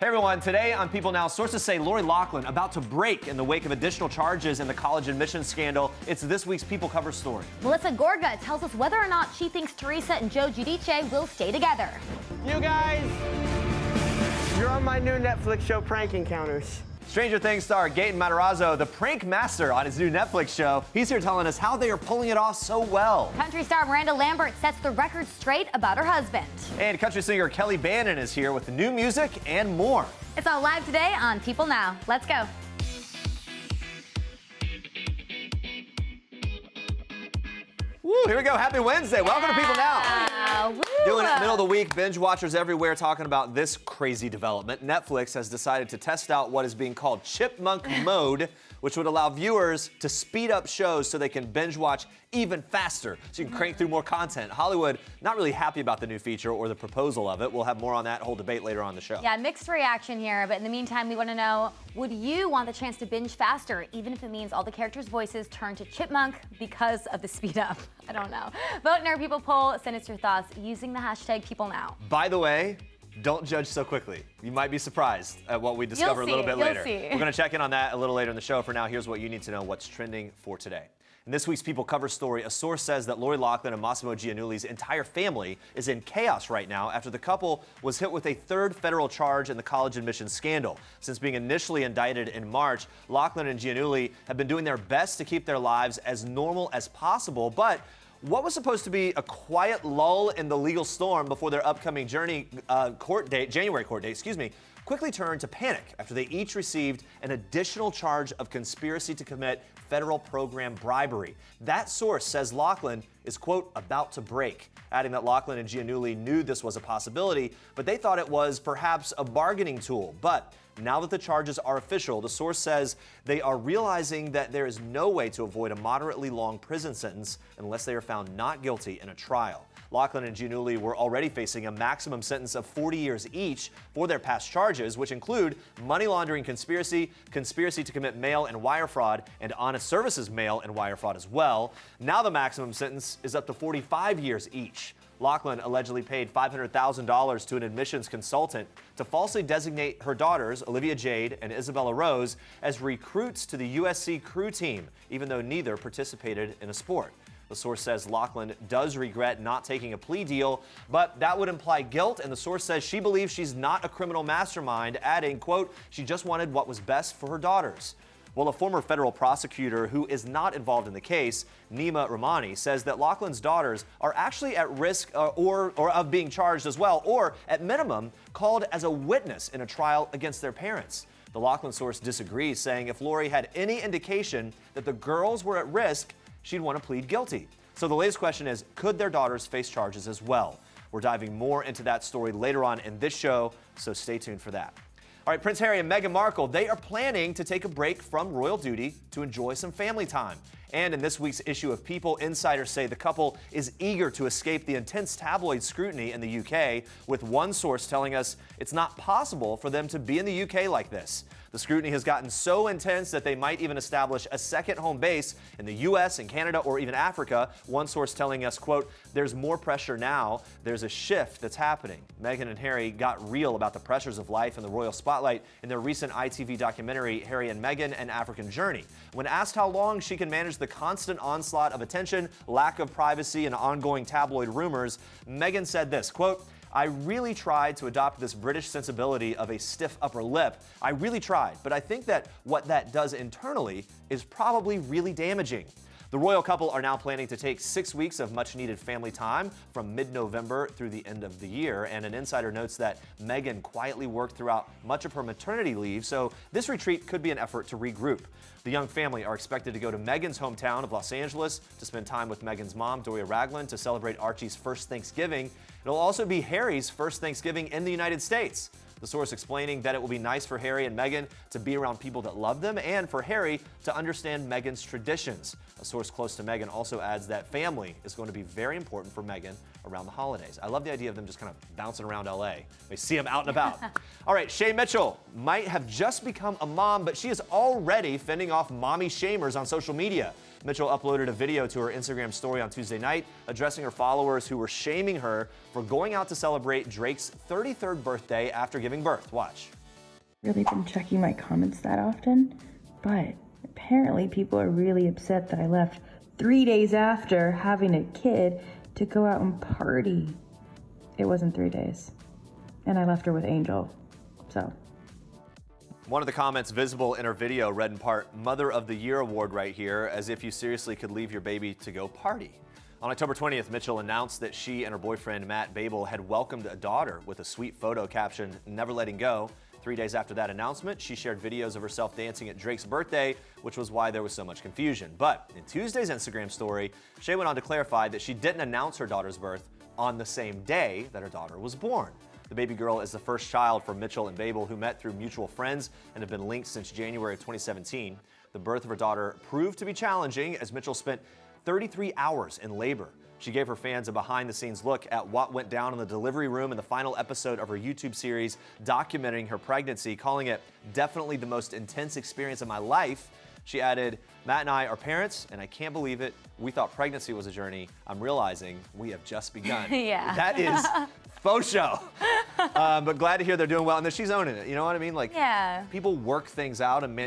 Hey everyone, today on People Now, sources say Loughlin about to break in the wake of additional charges in the college admissions scandal. It's this week's People cover story. Melissa Gorga tells us whether or not she thinks Theresa and Joe Giudice will stay together. You guys, you're on my new Netflix show, Prank Encounters. Stranger Things star Gaten Matarazzo, the prank master on his new Netflix show. He's here telling us how they are pulling it off so well. Country star Miranda Lambert sets the record straight about her husband. And country singer Kelly Bannon is here with new music and more. It's all live today on People Now. Let's go. Woo, here we go. Happy Wednesday. Welcome to People Now. Woo. Doing it middle of the week, binge watchers everywhere talking about this crazy development. Netflix has decided to test out what is being called chipmunk mode, which would allow viewers to speed up shows so they can binge watch even faster, so you can crank through more content. Hollywood not really happy about the new feature or the proposal of it. We'll have more on that whole debate later on the show. Yeah, mixed reaction here, but in the meantime, we want to know, would you want the chance to binge faster, even if it means all the characters' voices turn to chipmunk because of the speed up? I don't know. Vote in our People poll. Send us your thoughts using the hashtag PeopleNow. By the way, don't judge so quickly. You might be surprised at what we discover a little bit later. See. We're going to check in on that a little later in the show. For now, here's what you need to know, what's trending for today. In this week's People cover story, a source says that Loughlin and Massimo Giannulli's entire family is in chaos right now after the couple was hit with a third federal charge in the college admissions scandal. Since being initially indicted in March, Loughlin and Giannulli have been doing their best to keep their lives as normal as possible, but what was supposed to be a quiet lull in the legal storm before their upcoming January court date, quickly turned to panic after they each received an additional charge of conspiracy to commit federal program bribery. That source says Loughlin is, quote, about to break, adding that Loughlin and Giannulli knew this was a possibility, but they thought it was perhaps a bargaining tool. But now that the charges are official, the source says they are realizing that there is no way to avoid a moderately long prison sentence unless they are found not guilty in a trial. Loughlin and Giannulli were already facing a maximum sentence of 40 years each for their past charges, which include money laundering conspiracy, conspiracy to commit mail and wire fraud, and honest services mail and wire fraud as well. Now the maximum sentence is up to 45 years each. Loughlin allegedly paid $500,000 to an admissions consultant to falsely designate her daughters, Olivia Jade and Isabella Rose, as recruits to the USC crew team, even though neither participated in a sport. The source says Loughlin does regret not taking a plea deal, but that would imply guilt, and the source says she believes she's not a criminal mastermind, adding, quote, she just wanted what was best for her daughters. Well, a former federal prosecutor who is not involved in the case, Nima Rahmani, says that Loughlin's daughters are actually at risk or of being charged as well, or at minimum, called as a witness in a trial against their parents. The Loughlin source disagrees, saying if Lori had any indication that the girls were at risk, she'd want to plead guilty. So the latest question is, could their daughters face charges as well? We're diving more into that story later on in this show, so stay tuned for that. All right, Prince Harry and Meghan Markle, they are planning to take a break from royal duty to enjoy some family time. And in this week's issue of People, insiders say the couple is eager to escape the intense tabloid scrutiny in the UK, with one source telling us it's not possible for them to be in the UK like this. The scrutiny has gotten so intense that they might even establish a second home base in the US and Canada or even Africa. One source telling us, quote, there's more pressure now. There's a shift that's happening. Meghan and Harry got real about the pressures of life in the royal spotlight in their recent ITV documentary, Harry and Meghan, An African Journey. When asked how long she can manage the constant onslaught of attention, lack of privacy, and ongoing tabloid rumors, Meghan said this, quote, I really tried to adopt this British sensibility of a stiff upper lip. I really tried, but I think that what that does internally is probably really damaging. The royal couple are now planning to take 6 weeks of much-needed family time from mid-November through the end of the year, and an insider notes that Meghan quietly worked throughout much of her maternity leave, so this retreat could be an effort to regroup. The young family are expected to go to Meghan's hometown of Los Angeles to spend time with Meghan's mom, Doria Ragland, to celebrate Archie's first Thanksgiving. It'll also be Harry's first Thanksgiving in the United States. The source explaining that it will be nice for Harry and Meghan to be around people that love them and for Harry to understand Meghan's traditions. A source close to Meghan also adds that family is going to be very important for Meghan around the holidays. I love the idea of them just kind of bouncing around LA. We see them out and about. All right, Shay Mitchell might have just become a mom, but she is already fending off mommy shamers on social media. Mitchell uploaded a video to her Instagram story on Tuesday night addressing her followers who were shaming her for going out to celebrate Drake's 33rd birthday after giving birth. Watch. Really been checking my comments that often, but apparently people are really upset that I left 3 days after having a kid to go out and party. It wasn't 3 days, and I left her with Angel, so. One of the comments visible in her video read in part, Mother of the Year award right here, as if you seriously could leave your baby to go party. On October 20th, Mitchell announced that she and her boyfriend, Matt Babel, had welcomed a daughter with a sweet photo captioned, "Never letting go." 3 days after that announcement, she shared videos of herself dancing at Drake's birthday, which was why there was so much confusion. But in Tuesday's Instagram story, Shay went on to clarify that she didn't announce her daughter's birth on the same day that her daughter was born. The baby girl is the first child for Mitchell and Babel, who met through mutual friends and have been linked since January of 2017. The birth of her daughter proved to be challenging as Mitchell spent 33 hours in labor. She gave her fans a behind-the-scenes look at what went down in the delivery room in the final episode of her YouTube series documenting her pregnancy, calling it definitely the most intense experience of my life. She added, "Matt and I are parents, and I can't believe it. We thought pregnancy was a journey. I'm realizing we have just begun." Yeah. That is faux show. But glad to hear they're doing well, and that she's owning it. You know what I mean? Like, Yeah. people work things out, and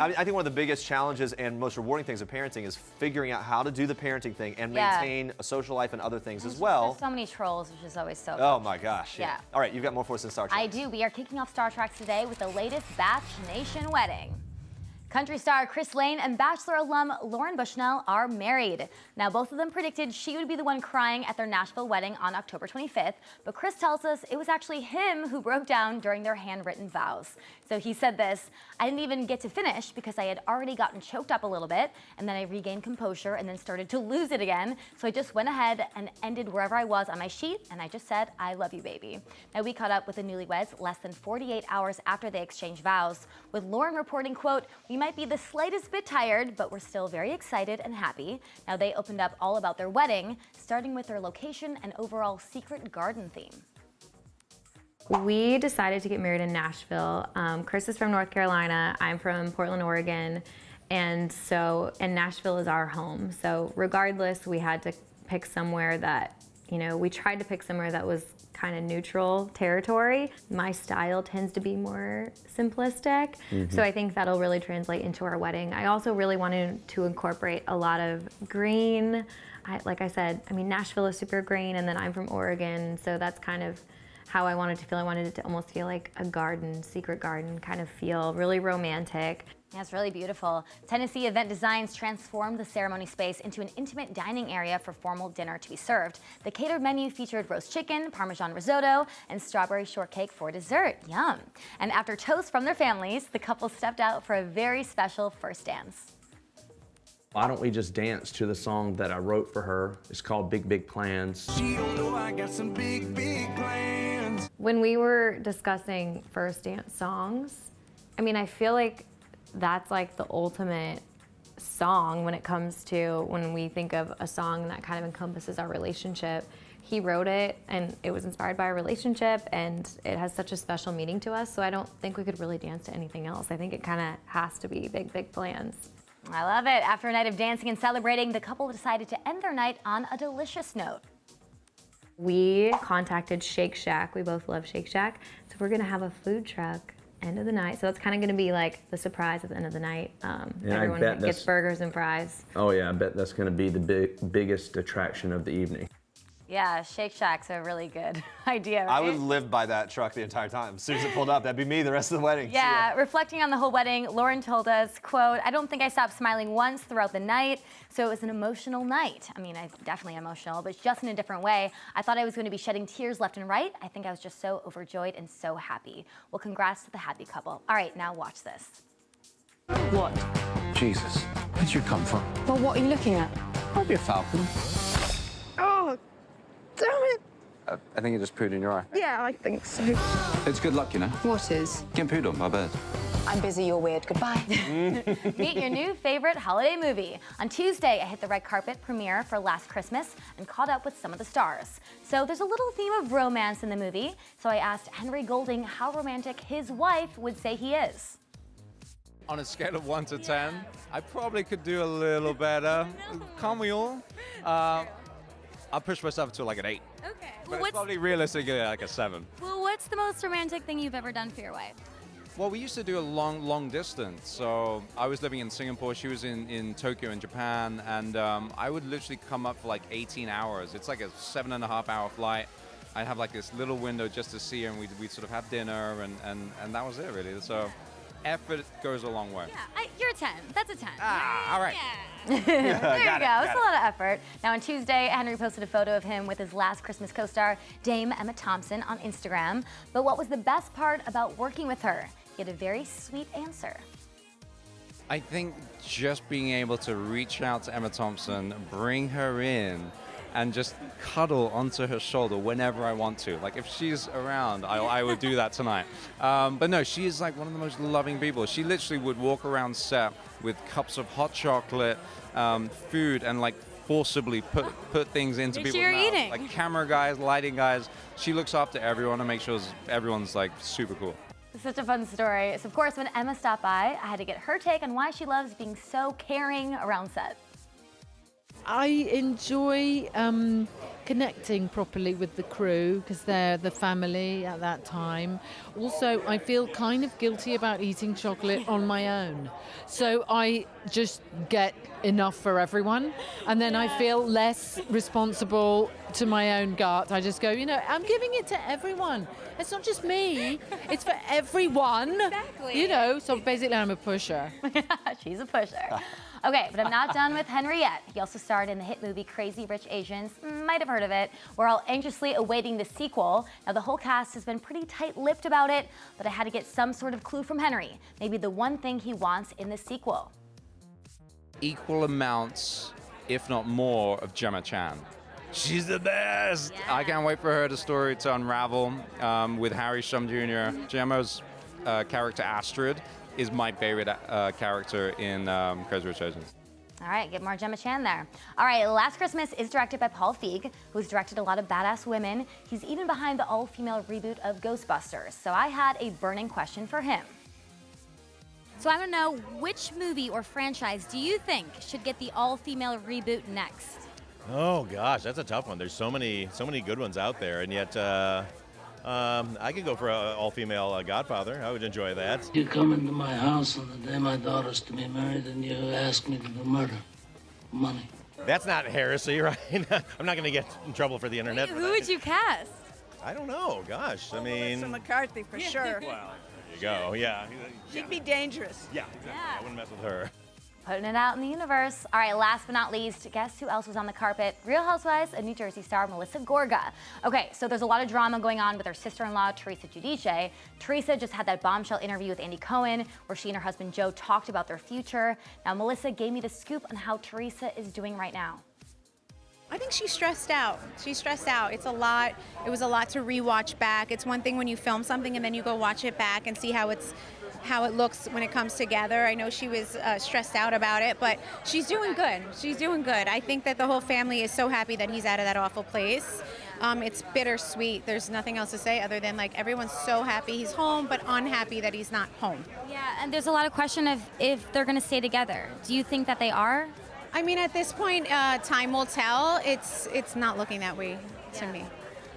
I think one of the biggest challenges and most rewarding things of parenting is figuring out how to do the parenting thing and maintain a social life and other things as well. There's so many trolls, which is always so Oh good. my gosh. Yeah. All right, you've got more for us in Star Trek. I do. We are kicking off Star Trek today with the latest Batch Nation wedding. Country star Chris Lane and Bachelor alum Lauren Bushnell are married. Now, both of them predicted she would be the one crying at their Nashville wedding on October 25th, but Chris tells us it was actually him who broke down during their handwritten vows. So he said this, "I didn't even get to finish because I had already gotten choked up a little bit, and then I regained composure and then started to lose it again. So I just went ahead and ended wherever I was on my sheet, and I just said, 'I love you, baby.'" Now, we caught up with the newlyweds less than 48 hours after they exchanged vows, with Lauren reporting, quote, "We might be the slightest bit tired, but we're still very excited and happy." Now, they opened up all about their wedding, starting with their location and overall secret garden theme. We decided to get married in Nashville. Chris is from North Carolina, I'm from Portland, Oregon, and Nashville is our home. So regardless, we had to pick somewhere that, we tried to pick somewhere that was kind of neutral territory. My style tends to be more simplistic, so I think that'll really translate into our wedding. I also really wanted to incorporate a lot of green. Like I said, Nashville is super green, and then I'm from Oregon, so that's kind of how I wanted to feel. I wanted it to almost feel like a garden, secret garden kind of feel, really romantic. Yeah, it's really beautiful. Tennessee Event Designs transformed the ceremony space into an intimate dining area for formal dinner to be served. The catered menu featured roast chicken, Parmesan risotto, and strawberry shortcake for dessert. Yum. And after toasts from their families, the couple stepped out for a very special first dance. Why don't we just dance to the song that I wrote for her? It's called Big, Big Plans. She don't know I got some big, big plans. When we were discussing first dance songs, I feel like that's like the ultimate song when it comes to when we think of a song that kind of encompasses our relationship. He wrote it and it was inspired by our relationship and it has such a special meaning to us, so I don't think we could really dance to anything else. I think it kind of has to be Big, Big Plans. I love it. After a night of dancing and celebrating, the couple decided to end their night on a delicious note. We contacted Shake Shack. We both love Shake Shack. So we're gonna have a food truck end of the night. So that's kind of gonna be like the surprise at the end of the night. Everyone gets burgers and fries. Oh yeah, I bet that's gonna be the biggest attraction of the evening. Yeah, Shake Shack's a really good idea, right? I would live by that truck the entire time. As soon as it pulled up, that'd be me the rest of the wedding. Yeah, reflecting on the whole wedding, Lauren told us, quote, "I don't think I stopped smiling once throughout the night, so it was an emotional night. I'm definitely emotional, but just in a different way. I thought I was going to be shedding tears left and right. I think I was just so overjoyed and so happy." Well, congrats to the happy couple. All right, now watch this. What? Jesus, where'd you come from? Well, what are you looking at? Probably a falcon. Oh, damn it. I think it just pooed in your eye. Yeah, I think so. It's good luck, What is? Getting pooed on by birds. I'm busy, you're weird. Goodbye. Meet your new favorite holiday movie. On Tuesday, I hit the red carpet premiere for Last Christmas and caught up with some of the stars. So there's a little theme of romance in the movie. So I asked Henry Golding how romantic his wife would say he is. On a scale of 1 to 10, I probably could do a little better. Can't we all? I'll push myself to like an 8. Okay. But it's probably realistically like a 7. Well, what's the most romantic thing you've ever done for your wife? Well, we used to do a long distance. So I was living in Singapore, she was in Tokyo in Japan, and I would literally come up for like 18 hours. It's like a 7.5-hour flight. I'd have like this little window just to see her, and we'd sort of have dinner, and that was it really. So effort goes a long way. Yeah, you're a 10. That's a 10. All right. There you go. It's a lot of effort. Now, on Tuesday, Henry posted a photo of him with his last Christmas co-star, Dame Emma Thompson, on Instagram. But what was the best part about working with her? He had a very sweet answer. I think just being able to reach out to Emma Thompson, bring her in, and just cuddle onto her shoulder whenever I want to. Like, if she's around, I would do that tonight. But no, she is like one of the most loving people. She literally would walk around set with cups of hot chocolate, food, and like forcibly put things into people's mouths. Eating. Like camera guys, lighting guys. She looks after everyone and makes sure everyone's like super cool. It's such a fun story. So, of course, when Emma stopped by, I had to get her take on why she loves being so caring around set. I enjoy connecting properly with the crew because they're the family at that time. Also, I feel kind of guilty about eating chocolate on my own. So I just get enough for everyone. And then I feel less responsible to my own gut. I just go, you know, I'm giving it to everyone. It's not just me. It's for everyone. Exactly. You know, so basically I'm a pusher. She's a pusher. Okay, but I'm not done with Henry yet. He also starred in the hit movie Crazy Rich Asians. Might have heard of it. We're all anxiously awaiting the sequel. Now, the whole cast has been pretty tight-lipped about it, but I had to get some sort of clue from Henry. Maybe the one thing he wants in the sequel. Equal amounts, if not more, of Gemma Chan. She's the best. Yeah. I can't wait for her story to unravel with Harry Shum Jr. Gemma's character Astrid is my favorite character in Crazy Rich Asians. All right, get more Gemma Chan there. All right, Last Christmas is directed by Paul Feig, who's directed a lot of badass women. He's even behind the all-female reboot of Ghostbusters. So I had a burning question for him. So I want to know, which movie or franchise do you think should get the all-female reboot next? Oh gosh, that's a tough one. There's so many good ones out there, and yet I could go for an all-female Godfather. I would enjoy that. You come into my house on the day my daughter's to be married, and you ask me to do murder. Money. That's not heresy, right? I'm not going to get in trouble for the internet. Who would you cast? I don't know. Gosh, I mean. Melissa McCarthy for sure. Well, there you go. Yeah. She'd be dangerous. Yeah, exactly. I wouldn't mess with her. Putting it out in the universe. All right, last but not least, guess who else was on the carpet? Real Housewives of New Jersey star Melissa Gorga. Okay, so there's a lot of drama going on with her sister-in-law, Theresa Caputo. Theresa just had that bombshell interview with Andy Cohen, where she and her husband Joe talked about their future. Now, Melissa gave me the scoop on how Theresa is doing right now. I think she's stressed out. She's stressed out. It's a lot. It was a lot to rewatch back. It's one thing when you film something and then you go watch it back and see how it looks when it comes together. I know she was stressed out about it, but she's doing good. She's doing good. I think that the whole family is so happy that he's out of that awful place. It's bittersweet. There's nothing else to say other than like everyone's so happy he's home, but unhappy that he's not home. Yeah, and there's a lot of question of if they're going to stay together. Do you think that they are? I mean, at this point, time will tell. It's not looking that way to me.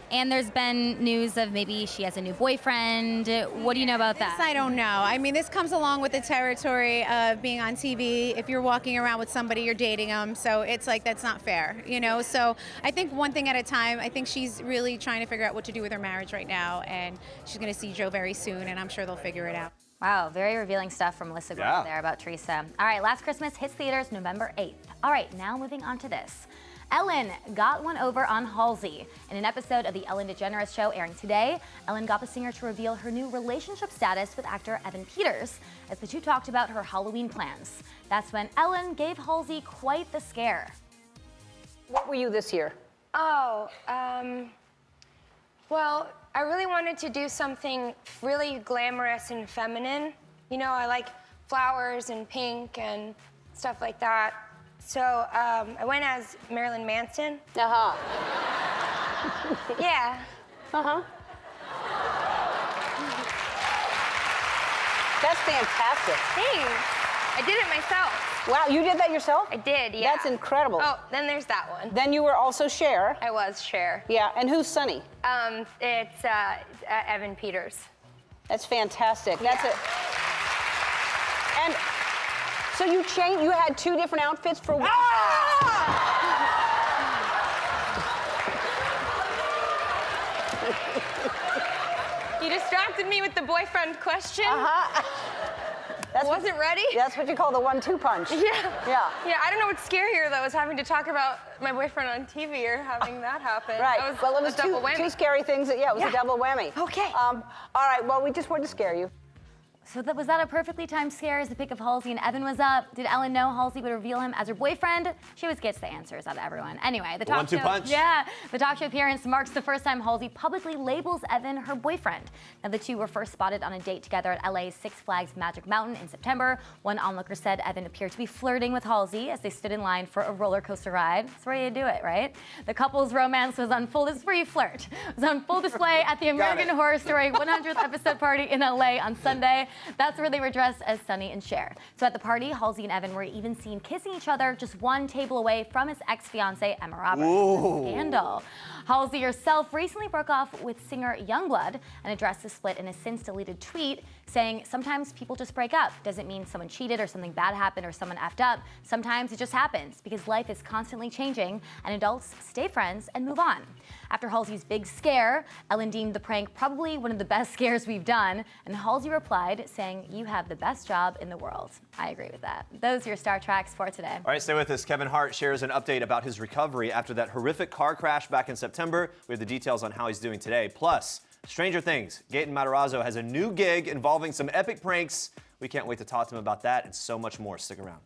And there's been news of maybe she has a new boyfriend. What do you know about that? I don't know. I mean, this comes along with the territory of being on TV. If you're walking around with somebody, you're dating them. So it's like, that's not fair, you know? So I think one thing at a time. I think she's really trying to figure out what to do with her marriage right now. And she's going to see Joe very soon, and I'm sure they'll figure it out. Wow, very revealing stuff from Melissa Gorga there about Theresa. All right, Last Christmas hits theaters November 8th. All right, now moving on to this. Ellen got one over on Halsey. In an episode of the Ellen DeGeneres show airing today, Ellen got the singer to reveal her new relationship status with actor Evan Peters as the two talked about her Halloween plans. That's when Ellen gave Halsey quite the scare. What were you this year? Oh, well, I really wanted to do something really glamorous and feminine. You know, I like flowers and pink and stuff like that. So I went as Marilyn Manson. Uh-huh. Yeah. Uh-huh. That's fantastic. Thanks. I did it myself. Wow, you did that yourself? I did, yeah. That's incredible. Oh, then there's that one. Then you were also Cher. I was Cher. Yeah, and who's Sonny? It's Evan Peters. That's fantastic. That's it. And so you changed. You had 2 different outfits for one. You distracted me with the boyfriend question. Wasn't ready. That's what you call the 1-2 punch. Yeah. Yeah. Yeah, I don't know what's scarier though, is having to talk about my boyfriend on TV or having that happen. Right. That was Well, it was a double whammy. two scary things. It was a double whammy. Okay. All right. Well, we just wanted to scare you. So was that a perfectly timed scare as the pic of Halsey and Evan was up? Did Ellen know Halsey would reveal him as her boyfriend? She always gets the answers out of everyone. Anyway, the talk show. 1-2 punch. Yeah, the talk show appearance marks the first time Halsey publicly labels Evan her boyfriend. Now, the two were first spotted on a date together at LA's Six Flags Magic Mountain in September. One onlooker said Evan appeared to be flirting with Halsey as they stood in line for a roller coaster ride. That's where you do it, right? The couple's romance was on full It was on full display at the American Horror Story 100th episode party in LA on Sunday. That's where they were dressed as Sonny and Cher. So at the party, Halsey and Evan were even seen kissing each other just one table away from his ex-fiancée, Emma Roberts. Scandal. Halsey herself recently broke off with singer Youngblood and addressed the split in a since-deleted tweet, saying, sometimes people just break up. Doesn't mean someone cheated or something bad happened or someone effed up. Sometimes it just happens because life is constantly changing and adults stay friends and move on. After Halsey's big scare, Ellen deemed the prank probably one of the best scares we've done, and Halsey replied, saying, you have the best job in the world. I agree with that. Those are your Star Tracks for today. All right, stay with us. Kevin Hart shares an update about his recovery after that horrific car crash back in September. We have the details on how he's doing today. Plus, Stranger Things. Gaten Matarazzo has a new gig involving some epic pranks. We can't wait to talk to him about that and so much more. Stick around.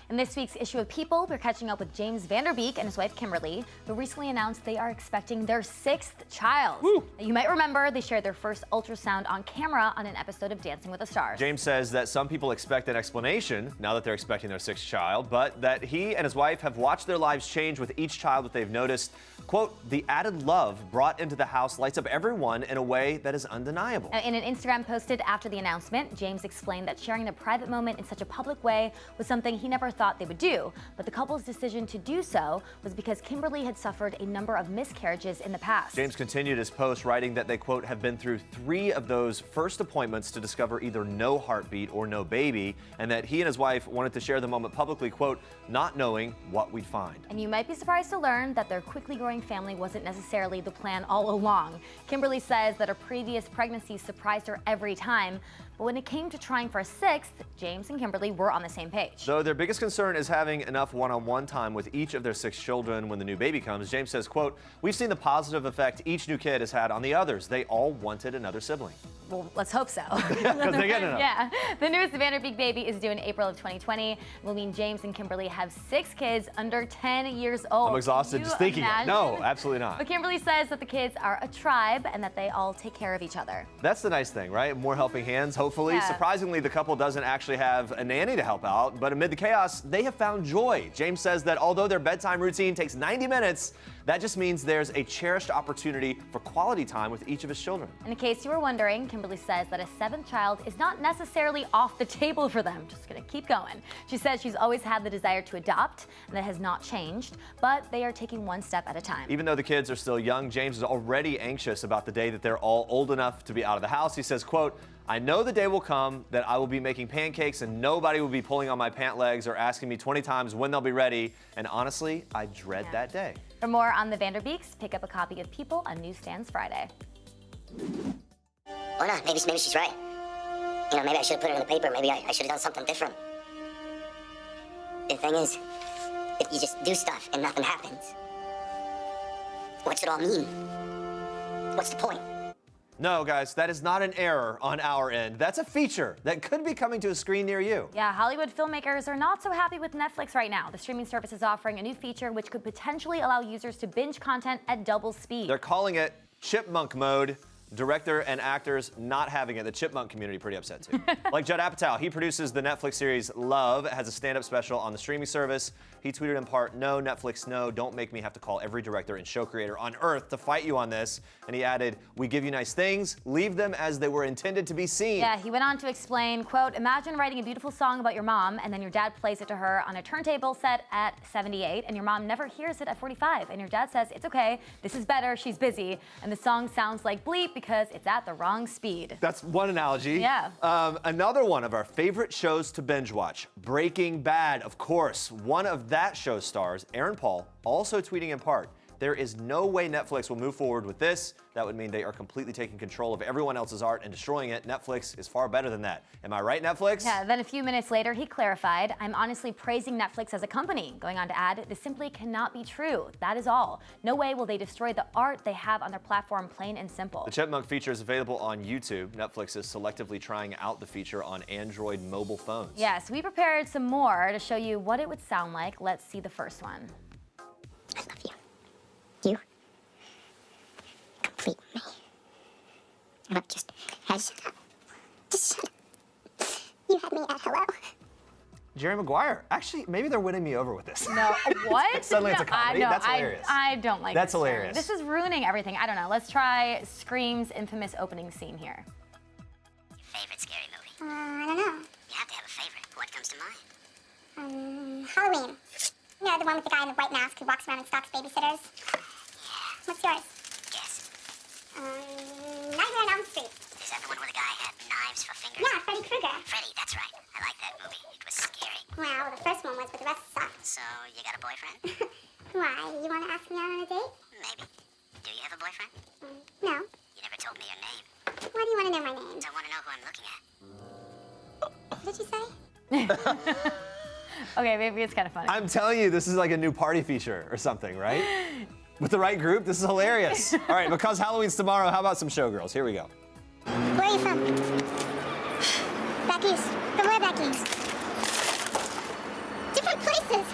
In this week's issue of People, we're catching up with James Van Der Beek and his wife Kimberly, who recently announced they are expecting their 6th child. Now, you might remember they shared their first ultrasound on camera on an episode of Dancing with the Stars. James says that some people expect an explanation now that they're expecting their 6th child, but that he and his wife have watched their lives change with each child that they've noticed. Quote, the added love brought into the house lights up everyone in a way that is undeniable. Now, in an Instagram posted after the announcement, James explained that sharing the private moment in such a public way was something he never thought they would do. But the couple's decision to do so was because Kimberly had suffered a number of miscarriages in the past. James continued his post, writing that they, quote, have been through 3 of those first appointments to discover either no heartbeat or no baby, and that he and his wife wanted to share the moment publicly, quote, not knowing what we'd find. And you might be surprised to learn that their quickly growing family wasn't necessarily the plan all along. Kimberly says that her previous pregnancies surprised her every time, but when it came to trying for a 6th, James and Kimberly were on the same page. Though their biggest concern is having enough one-on-one time with each of their 6 children when the new baby comes, James says, quote, we've seen the positive effect each new kid has had on the others. They all wanted another sibling. Well, let's hope so. Because they get enough. Yeah. The newest Van Der Beek baby is due in April of 2020. Will mean James and Kimberly have 6 kids under 10 years old. I'm exhausted just thinking it. No, absolutely not. But Kimberly says that the kids are a tribe and that they all take care of each other. That's the nice thing, right? More helping hands, hopefully. Yeah. Surprisingly, the couple doesn't actually have a nanny to help out, but amid the chaos, they have found joy. James says that although their bedtime routine takes 90 minutes, that just means there's a cherished opportunity for quality time with each of his children. And in case you were wondering, Kimberly says that a 7th child is not necessarily off the table for them. Just gonna keep going. She says she's always had the desire to adopt, and that has not changed, but they are taking one step at a time. Even though the kids are still young, James is already anxious about the day that they're all old enough to be out of the house. He says, quote, I know the day will come that I will be making pancakes and nobody will be pulling on my pant legs or asking me 20 times when they'll be ready. And honestly, I dread that day. For more on the Van Der Beeks, pick up a copy of People on newsstands Friday. Or not, maybe she's right. You know, maybe I should have put it in the paper. Maybe I should have done something different. The thing is, if you just do stuff and nothing happens, what's it all mean? What's the point? No, guys, that is not an error on our end. That's a feature that could be coming to a screen near you. Yeah, Hollywood filmmakers are not so happy with Netflix right now. The streaming service is offering a new feature which could potentially allow users to binge content at double speed. They're calling it chipmunk mode. Director and actors not having it. The chipmunk community pretty upset too. Like Judd Apatow, he produces the Netflix series Love. It has a stand-up special on the streaming service. He tweeted in part, no, Netflix, no, don't make me have to call every director and show creator on earth to fight you on this. And he added, we give you nice things, leave them as they were intended to be seen. Yeah, he went on to explain, quote, imagine writing a beautiful song about your mom and then your dad plays it to her on a turntable set at 78 and your mom never hears it at 45 and your dad says, it's okay, this is better, she's busy. And the song sounds like bleep, because it's at the wrong speed. That's one analogy. Yeah. Another one of our favorite shows to binge watch, Breaking Bad. Of course, one of that show's stars, Aaron Paul, also tweeting in part, there is no way Netflix will move forward with this. That would mean they are completely taking control of everyone else's art and destroying it. Netflix is far better than that. Am I right, Netflix? Yeah, then a few minutes later, he clarified, I'm honestly praising Netflix as a company, going on to add, this simply cannot be true. That is all. No way will they destroy the art they have on their platform, plain and simple. The Chipmunk feature is available on YouTube. Netflix is selectively trying out the feature on Android mobile phones. Yes, we prepared some more to show you what it would sound like. Let's see the first one. I love you. You complete me. Look, just shut up. Just shut up. You had me at hello. Jerry Maguire. Actually, maybe they're winning me over with this. No, what? Suddenly it's a comedy? No, That's hilarious. I don't like That's this one. hilarious. This is ruining everything. I don't know. Let's try Scream's infamous opening scene here. Favorite scary movie? I don't know. You have to have a favorite. What comes to mind? Halloween. You know, the one with the guy in the white mask who walks around and stalks babysitters? Yeah. What's yours? Guess. Nightmare on Elm Street. Is that the one where the guy had knives for fingers? Yeah, Freddy Krueger. Freddy, that's right. I like that movie. It was scary. Well, the first one was, but the rest sucked. So, you got a boyfriend? Why? You want to ask me out on a date? Maybe. Do you have a boyfriend? No. You never told me your name. Why do you want to know my name? I want to know who I'm looking at. What did you say? Okay, maybe it's kind of funny. I'm telling you, this is like a new party feature or something, right? With the right group, this is hilarious. All right, because Halloween's tomorrow, how about some showgirls? Here we go. Where are you from? Back east. From where back east? Different places.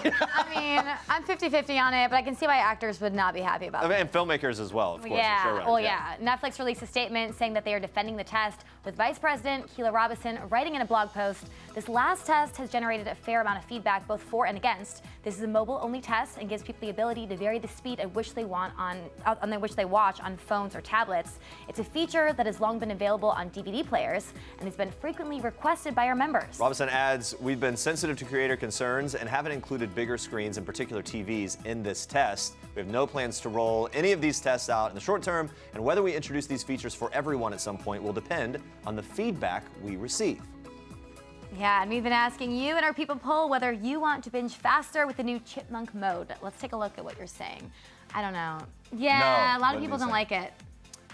I mean, I'm 50-50 on it, but I can see why actors would not be happy about it. And filmmakers as well, of course. Yeah, showrunners, well, yeah. Netflix released a statement saying that they are defending the test, with Vice President Keela Robinson writing in a blog post, this last test has generated a fair amount of feedback, both for and against. This is a mobile-only test and gives people the ability to vary the speed at which they want which they watch on phones or tablets. It's a feature that has long been available on DVD players and has been frequently requested by our members. Robinson adds, we've been sensitive to creator concerns and haven't included bigger screens, in particular TVs, in this test. We have no plans to roll any of these tests out in the short term, and whether we introduce these features for everyone at some point will depend on the feedback we receive. Yeah, and we've been asking you in our People poll whether you want to binge faster with the new Chipmunk mode. Let's take a look at what you're saying. I don't know. Yeah, No, a lot of what people did you don't say? like it.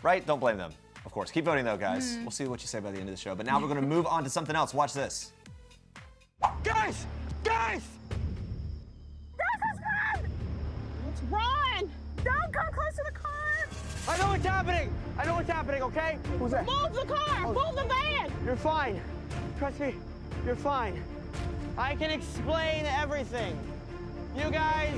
Right? Don't blame them, of course. Keep voting though, guys. We'll see what you say by the end of the show. But now we're going to move on to something else. Watch this. Guys! Guys! Let's run! Don't come close to the car! I know what's happening! I know what's happening, okay? Who's that? Move the car! Move the van! You're fine. Trust me, you're fine. I can explain everything. You guys,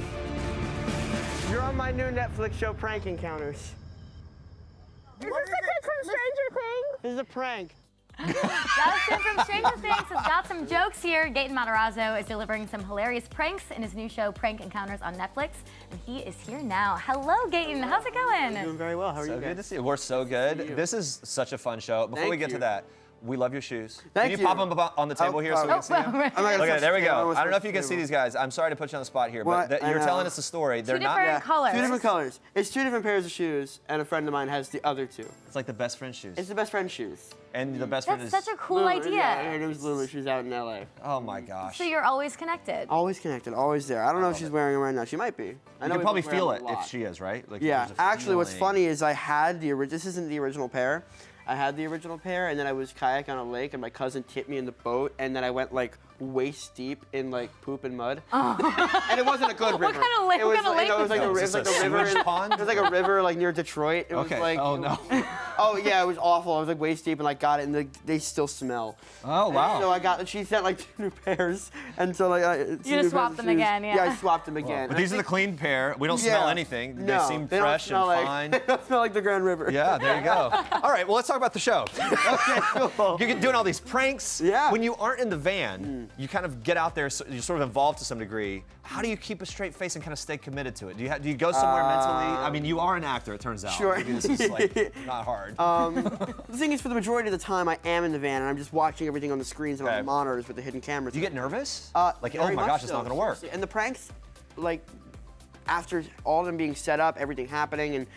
you're on my new Netflix show, Prank Encounters. Is this the kid from Stranger Things? This is a prank. Justin from Stranger Things has got some jokes here. Gaten Matarazzo is delivering some hilarious pranks in his new show, Prank Encounters on Netflix, and he is here now. Hello, Gaten. How's it going? Doing very well. How are you So guys? good to see you. We're so good. This is such a fun show. Before we Thank get to you. that, we love your shoes. Thank Can you you. pop them up on the table here so we can see them? I'm not gonna Look at touch it. There we the camera. go. I'm I don't know if you can supposed see to. these guys. I'm sorry to put you on the spot here, What? but I you're know. telling us a story. They're not. different colors. Two different colors. It's two different pairs of shoes, and a friend of mine has the other two. It's like the best friend shoes. It's the best friend shoes. And the best friend That's is. such a cool Lulu, idea. Yeah, her name's Lulu. She's out in LA. Oh my gosh. So you're always connected. Always connected, always there. I don't know if she's wearing them right now. She might be. I You know can we probably both wear feel them it a lot. if she is, right? Like, Yeah, there's a actually, what's feeling. funny is I had the original. This isn't the original pair. I had the original pair, and then I was kayaking on a lake, and my cousin tipped me in the boat, and then I went like waist deep in like poop and mud. And it wasn't a good river. What kind of lake? It was, What kind of like, lake it was like was a, it? it was like Just a a river. sewage pond? It was like a river like near Detroit. It was Okay. like. Oh no. Oh yeah, it was awful. I was like waist deep and like got it, and they still smell. Oh wow. So I got. She sent like 2 new pairs, and so like You just swapped them again, yeah. Yeah, I swapped them again. But these are the clean pair. We don't smell anything. No, They seem don't fresh smell and like, fine. They don't smell like the Grand River. Yeah, there you go. All right, well, let's talk about the show. Okay, cool. You're doing all these pranks. Yeah. When you aren't in the van, you kind of get out there, so you're sort of involved to some degree. How do you keep a straight face and kind of stay committed to it? Do you go somewhere mentally? I mean, you are an actor, it turns out. Sure. Maybe this is like not hard. The thing is, for the majority of the time, I am in the van, and I'm just watching everything on the screens and on Okay. the monitors with the hidden cameras. Do you get nervous? Like, oh Very my much gosh, it's so, not gonna work. seriously. And the pranks, like, after all of them being set up, everything happening, and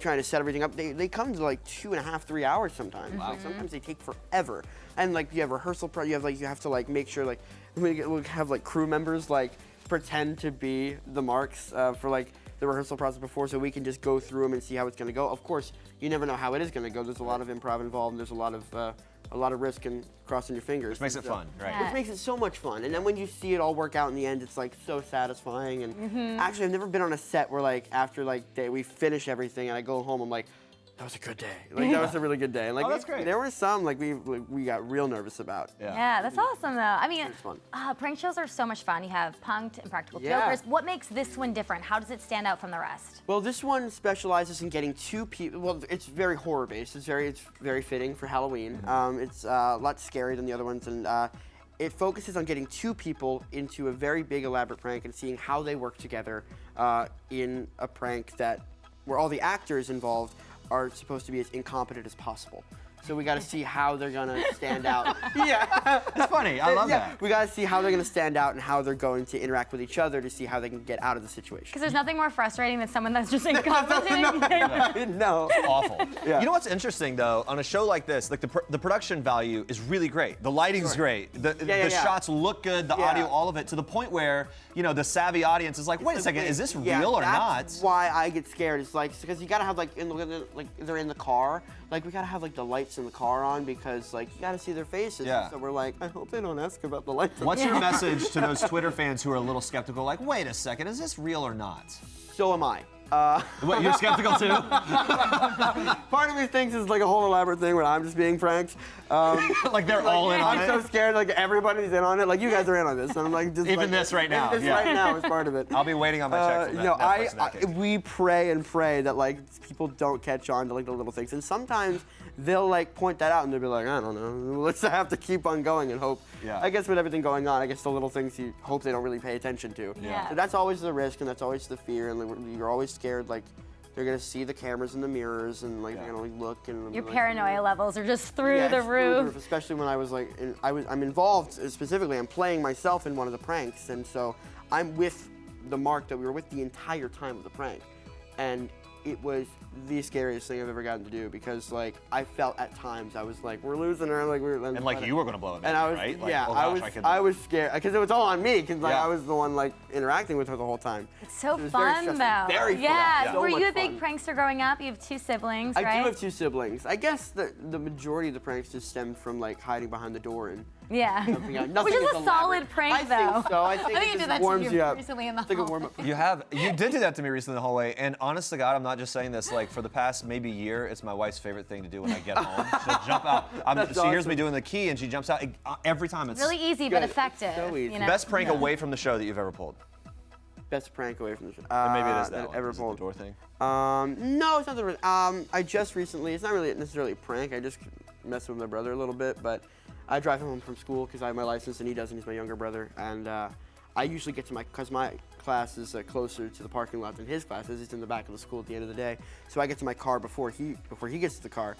trying to set everything up. They come to like 2.5, 3 hours sometimes. Like, sometimes they take forever. And like you have rehearsal, you have to like make sure like we'll have like crew members like pretend to be the marks for like the rehearsal process before, so we can just go through them and see how it's going to go. Of course, you never know how it is going to go. There's a lot of improv involved, and there's a lot of risk and crossing your fingers. Which makes it fun, right? Which makes it so much fun. And then when you see it all work out in the end, it's like so satisfying. And actually, I've never been on a set where like after like we finish everything and I go home, I'm like, that was a good day. Like that was a really good day. And like that's great. There were some like we got real nervous about. Yeah, that's awesome though. I mean, It's fun. prank shows are so much fun. You have Punk'd and Practical Yeah. Jokers. What makes this one different? How does it stand out from the rest? Well, this one specializes in getting two people. Well, it's very horror based. It's very fitting for Halloween. It's a lot scarier than the other ones, and it focuses on getting two people into a very big elaborate prank and seeing how they work together in a prank where all the actors involved are supposed to be as incompetent as possible. So we got to see how they're gonna stand out. Yeah, it's funny. I love that. We got to see how they're gonna stand out and how they're going to interact with each other to see how they can get out of the situation. Because there's nothing more frustrating than someone that's just incompetent. No. It's awful. Yeah. You know what's interesting though, on a show like this, like the production value is really great. The lighting's great. The shots look good, the audio, all of it, to the point where, you know, the savvy audience is like, wait a second, is this real or not? That's why I get scared. It's like, because you gotta have like, they're in the car, like we gotta have like the lights in the car on because like you gotta see their faces. Yeah. So we're like, I hope they don't ask about the lights. What's your message to those Twitter fans who are a little skeptical, like, wait a second, is this real or not? So am I. What, you're skeptical too? Part of me thinks it's like a whole elaborate thing where I'm just being pranked. Like they're all in on it? I'm so scared, like everybody's in on it. Like you guys are in on this. And I'm like, just Even this right now. This right now is part of it. I'll be waiting on my check from Netflix. We pray and pray that like people don't catch on to like the little things. And sometimes they'll like point that out and they'll be like, I don't know. Let's have to keep on going and hope. Yeah. I guess with everything going on, I guess the little things you hope they don't really pay attention to. Yeah. So that's always the risk and that's always the fear, and you're always scared like they're gonna see the cameras and the mirrors and like they're gonna like look and Your like, paranoia levels are just through yeah, the it's through roof. especially when I was like, I'm involved specifically. I'm playing myself in one of the pranks, and so I'm with the Mark that we were with the entire time of the prank, and it was the scariest thing I've ever gotten to do because like I felt at times I was like, we're losing her, like And like you were gonna blow him, and I was, right? Like, yeah, oh gosh, I was scared because it was all on me because like Yeah. I was the one like interacting with her the whole time. It's so It was very fun stressful. though. Very fun. Yeah. So Were much you a big fun. prankster growing up? You have two siblings, I right? do have two siblings. I guess the majority of the pranks just stemmed from like hiding behind the door and Yeah. jumping out. Which Nothing is a elaborate. solid prank I though. think so. I think I it think you just did that warms to you up. recently in the It's like a hallway. warm-up. You did do that to me recently in the hallway, and honest to God, I'm not just saying this. Like for the past maybe year, it's my wife's favorite thing to do when I get home. She'll jump out. That's She hears awesome. me doing the key, and she jumps out every time. It's Really easy but Good. effective. So easy. You know? best prank away from the show that you've ever pulled. Best prank away from the show. And maybe it is that one. Ever Is it the pulled. door thing. No, it's not the. I just recently. It's not really necessarily a prank. I just messed with my brother a little bit, but I drive him home from school because I have my license and he doesn't. He's my younger brother, and I usually get to because my class is closer to the parking lot than his class is. It's in the back of the school at the end of the day, so I get to my car before he gets to the car.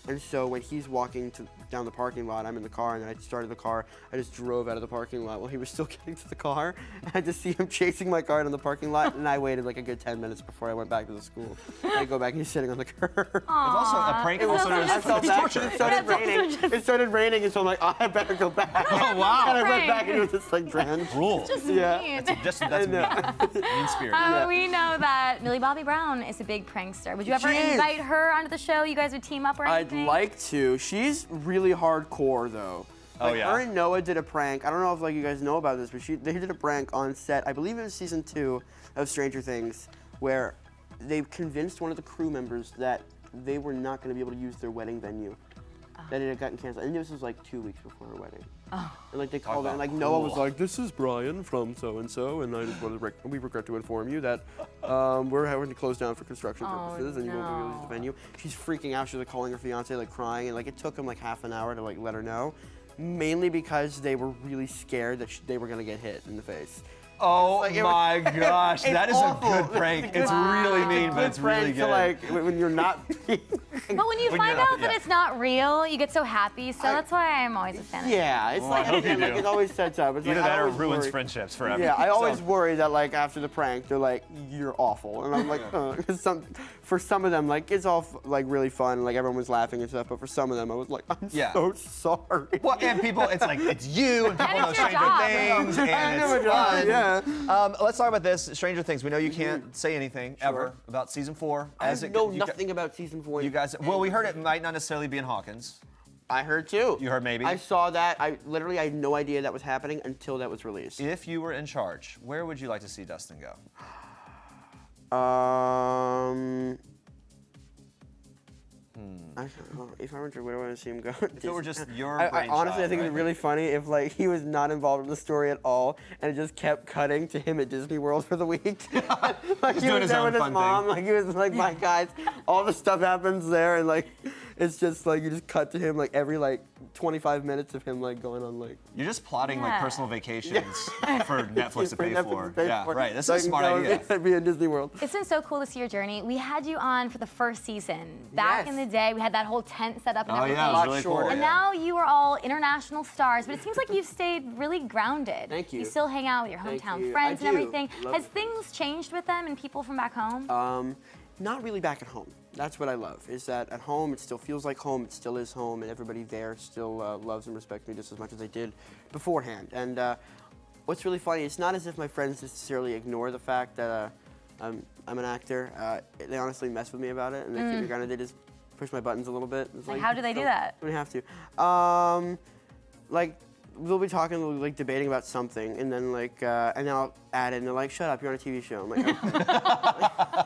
And so when he's walking down the parking lot, I'm in the car, and then I started the car. I just drove out of the parking lot while he was still getting to the car. I just see him chasing my car in the parking lot, and I waited like a good 10 minutes before I went back to the school. And I go back, and he's sitting on the curb. It's also a prank. Also known as torture. It started raining, and so I'm like, oh, I better go back. Oh wow! And I went back, and it was just like drenched. Rules. Just Yeah. mean. That's mean spirit. We know that Millie Bobby Brown is a big prankster. Would you ever She is. invite her onto the show? You guys would team up or anything? I'd like to. She's really hardcore though. Oh, Like, yeah? Her and Noah did a prank. I don't know if like you guys know about this, but they did a prank on set. I believe it was season 2 of Stranger Things, where they convinced one of the crew members that they were not going to be able to use their wedding venue. That it had gotten canceled. And this was like 2 weeks before her wedding. Oh. And like they called it, and like Noah was like, "This is Brian from so and so, and I just want to we regret to inform you that we're having to close down for construction purposes, and you won't be able to use the venue." She's freaking out. She's like calling her fiance, like crying, and like it took him like half an hour to like let her know, mainly because they were really scared that they were gonna get hit in the face. Oh my gosh, that is awful. a good prank. It's Wow. really mean, but it's really prank good. to like when you're not But when you find out that it's not real, you get so happy. So that's why I'm always a fan of it. Yeah, it's like, again, like it always sets up. It's Either like, that I or always ruins worry- friendships forever. Yeah, I always So- worry that like after the prank, they're like, "You're awful," and I'm like, because for some of them, like it's all like really fun, like everyone was laughing and stuff. But for some of them, I was like, "I'm so sorry." Well, and people, it's like it's you, and people And know it's your Stranger job. Things, I and know it's my job, fun. yeah. Let's talk about this, Stranger Things. We know you can't say anything ever about season 4. I know nothing about season 4. You guys, well, we heard it might not necessarily be in Hawkins. I heard too. You heard maybe? I saw that. I literally had no idea that was happening until that was released. If you were in charge, where would you like to see Dustin go? If I were to, where do I want to see him go? If it were just your I honestly, I think it'd be right? really funny if like he was not involved in the story at all, and it just kept cutting to him at Disney World for the week. Like He's he doing was his there own with his fun mom. thing. Like he was like, "My guys, all the stuff happens there," and like it's just like you just cut to him like every like 25 minutes of him like going on like. You're just plotting like personal vacations for Netflix to For pay Netflix for. to pay Yeah, for. right. This So is a I can smart go idea. and be in Disney World. It's been so cool to see your journey. We had you on for the first season. Back in the day, we had that whole tent set up and Oh, everything. yeah, it was really cool. And Yeah. now you are all international stars, but it seems like you've stayed really grounded. Thank you. You still hang out with your Thank hometown you. friends I and do. everything. Love Has it. things changed with them and people from back home? Not really back at home. That's what I love, is that at home it still feels like home, it still is home, and everybody there still loves and respects me just as much as they did beforehand. And what's really funny, it's not as if my friends necessarily ignore the fact that I'm an actor. They honestly mess with me about it, and they keep me grounded. They just push my buttons a little bit. It's Like, how do they do that? We have to. Like, we'll be talking, we'll be, like, debating about something, and then, like, and then I'll add it, and they're like, "Shut up, you're on a TV show." I'm like,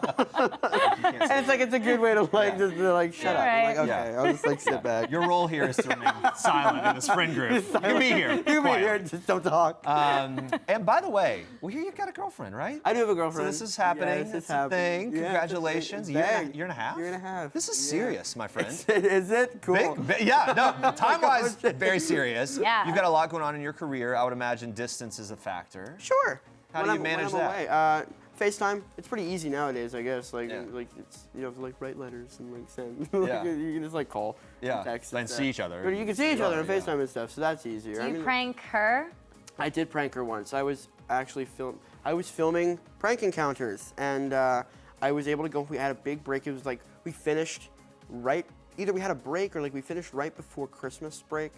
and it's like, it's a good way to, like, just be like, "Shut up." I'm like, okay, Yeah. I'll just, like, sit back. Your role here is to remain silent in this friend group. You can be here. You can be quiet. here, just don't talk. And by the way, we hear you've got a girlfriend, right? I do have a girlfriend. So this is happening. Yeah, this is It's a happening. thing. Yeah, Congratulations. it's a thing. Year and a half? Year and a half. This is serious, my friend. Is it? Cool. Yeah, no, time-wise, very serious. Yeah. You've got a lot going on in your career. I would imagine distance is a factor. Sure. How do you manage that? Away. FaceTime. It's pretty easy nowadays, I guess. Like it's you have to like write letters and like send. Yeah. You can just like call. Yeah. Text And stuff. see each other. But you can see each other on Yeah. FaceTime and stuff, so that's easier. Do I you mean, prank her? I did prank her once. I was actually filming prank encounters, and I was able to go. We had a big break. It was like we finished right. Either we had a break or like we finished right before Christmas break.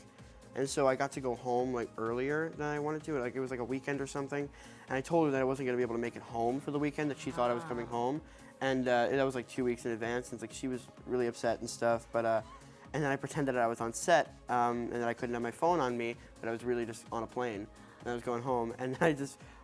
And so I got to go home like earlier than I wanted to. Like it was like a weekend or something. And I told her that I wasn't gonna be able to make it home for the weekend, that she thought I was coming home. And that was like 2 weeks in advance. And it's like she was really upset and stuff. But and then I pretended that I was on set and that I couldn't have my phone on me, but I was really just on a plane. And I was going home. And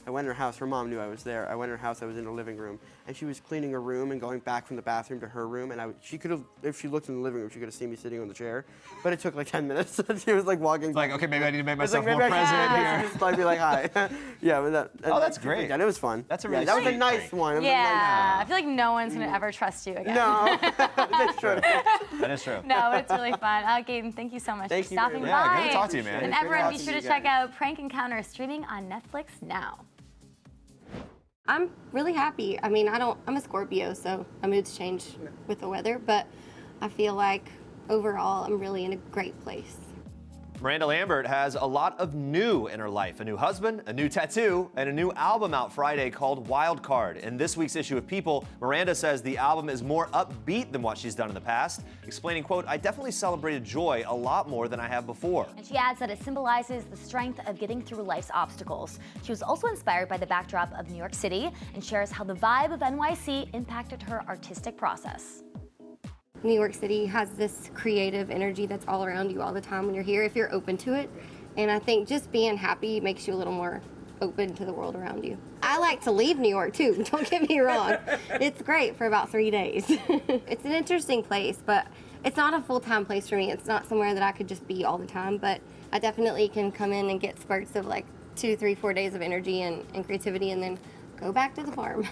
I went in her house. Her mom knew I was there. I went in her house. I was in her living room, and she was cleaning her room and going back from the bathroom to her room. And she could have, if she looked in the living room, she could have seen me sitting on the chair. But it took like 10 minutes. She was like walking. It's like, okay, maybe I need to make It's myself like, more maybe I should- present maybe I here. should just like be like hi. Yeah, but that. Oh, that's great. And it was fun. That's a really that was a sweet nice prank. one. It was a Yeah, I feel like no one's gonna ever trust you again. No, that's true. That is true. No, but it's really fun. Gaten, thank you so much Thank for you very stopping much. by. Yeah, good to talk to you, man. And It's great everyone, be talking sure to to you check guys. out Prank Encounter streaming on Netflix now. I'm really happy. I mean, I'm a Scorpio, so my moods change with the weather, but I feel like overall I'm really in a great place. Miranda Lambert has a lot of new in her life. A new husband, a new tattoo, and a new album out Friday called Wild Card. In this week's issue of People, Miranda says the album is more upbeat than what she's done in the past, explaining, quote, "I definitely celebrated joy a lot more than I have before." And she adds that it symbolizes the strength of getting through life's obstacles. She was also inspired by the backdrop of New York City and shares how the vibe of NYC impacted her artistic process. New York City has this creative energy that's all around you all the time when you're here, if you're open to it. And I think just being happy makes you a little more open to the world around you. I like to leave New York too, don't get me wrong. It's great for about 3 days. It's an interesting place, but it's not a full-time place for me. It's not somewhere that I could just be all the time, but I definitely can come in and get spurts of like 2, 3, 4 days of energy and creativity, and then go back to the farm.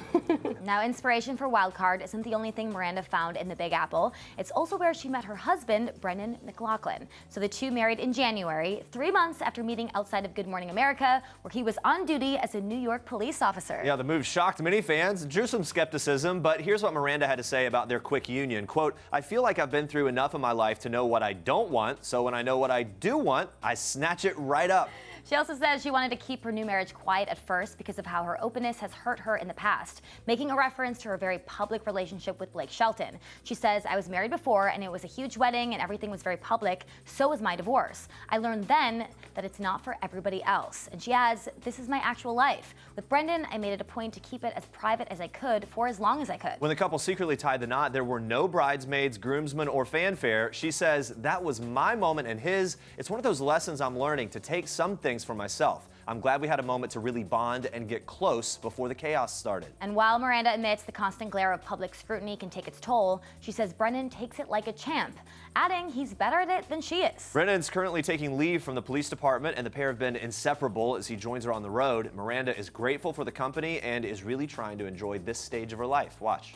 Now, inspiration for Wildcard isn't the only thing Miranda found in the Big Apple. It's also where she met her husband, Brendan Loughlin. So the two married in January, 3 months after meeting outside of Good Morning America, where he was on duty as a New York police officer. Yeah, the move shocked many fans, drew some skepticism, but here's what Miranda had to say about their quick union. Quote, "I feel like I've been through enough in my life to know what I don't want, so when I know what I do want, I snatch it right up." She also says she wanted to keep her new marriage quiet at first because of how her openness has hurt her in the past, making a reference to her very public relationship with Blake Shelton. She says, "I was married before and it was a huge wedding and everything was very public. So was my divorce. I learned then that it's not for everybody else." And she adds, "This is my actual life. With Brendan, I made it a point to keep it as private as I could for as long as I could." When the couple secretly tied the knot, there were no bridesmaids, groomsmen, or fanfare. She says, "That was my moment and his. It's one of those lessons I'm learning to take some things for myself. I'm glad we had a moment to really bond and get close before the chaos started." And while Miranda admits the constant glare of public scrutiny can take its toll, she says Brendan takes it like a champ, adding he's better at it than she is. Brendan's currently taking leave from the police department, and the pair have been inseparable as he joins her on the road. Miranda is grateful for the company and is really trying to enjoy this stage of her life. Watch.